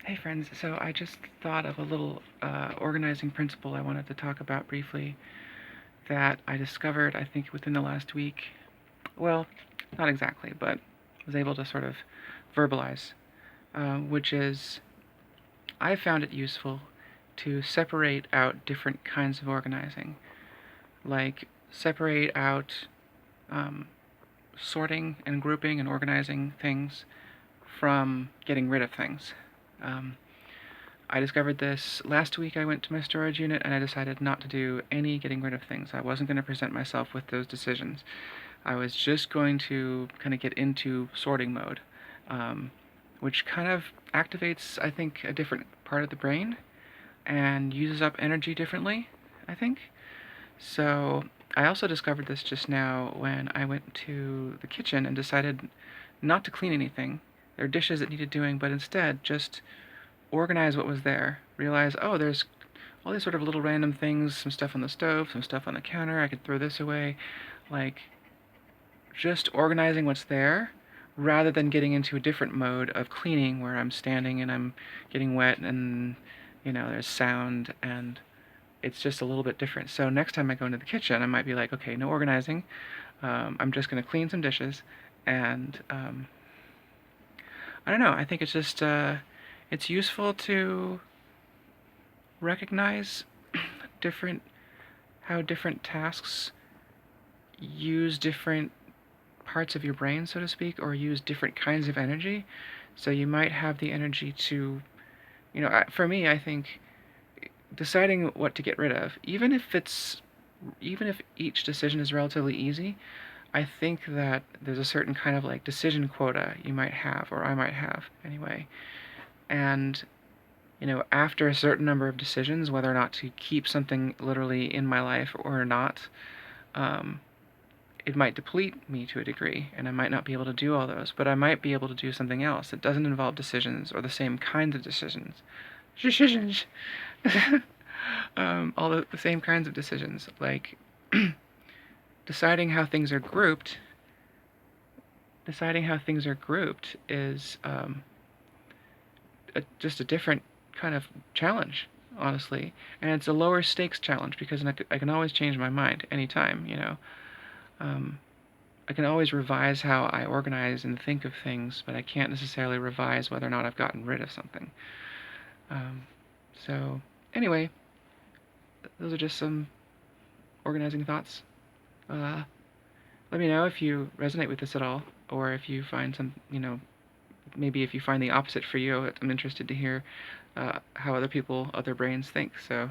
Hey friends, so I just thought of a little organizing principle I wanted to talk about briefly that I discovered, I think, within the last week. Well, not exactly, but was able to sort of verbalize, which is I found it useful to separate out different kinds of organizing, like separate out um, sorting and grouping and organizing things from getting rid of things. Um, I discovered this last week. I went to my storage unit and I decided not to do any getting rid of things. I wasn't going to present myself with those decisions. I was just going to kind of get into sorting mode, um, which kind of activates, I think, a different part of the brain and uses up energy differently, I think. So I also discovered this just now when I went to the kitchen and decided not to clean anything. There are dishes that needed doing, but instead just organize what was there. Realize, oh, there's all these sort of little random things, some stuff on the stove, some stuff on the counter, I could throw this away. Like, just organizing what's there rather than getting into a different mode of cleaning where I'm standing and I'm getting wet and, there's sound and it's just a little bit different. So next time I go into the kitchen, I might be like, okay, no organizing. I'm just going to clean some dishes and I don't know. I think it's just it's useful to recognize different how different tasks use different parts of your brain, so to speak, or use different kinds of energy. So you might have the energy to, for me, I think deciding what to get rid of, even if each decision is relatively easy, I think that there's a certain kind of like decision quota you might have, or I might have anyway. And after a certain number of decisions, whether or not to keep something literally in my life or not, um, it might deplete me to a degree, and I might not be able to do all those, but I might be able to do something else that doesn't involve decisions or the same kinds of decisions. Decisions! All the same kinds of decisions, like deciding how things are grouped. Deciding how things are grouped is just a different kind of challenge, honestly. And it's a lower stakes challenge because I can always change my mind anytime. Um, I can always revise how I organize and think of things, but I can't necessarily revise whether or not I've gotten rid of something. Um, so, anyway, those are just some organizing thoughts. Uh, Let me know if you resonate with this at all, or if you find maybe if you find the opposite for you. I'm interested to hear how other brains think. So,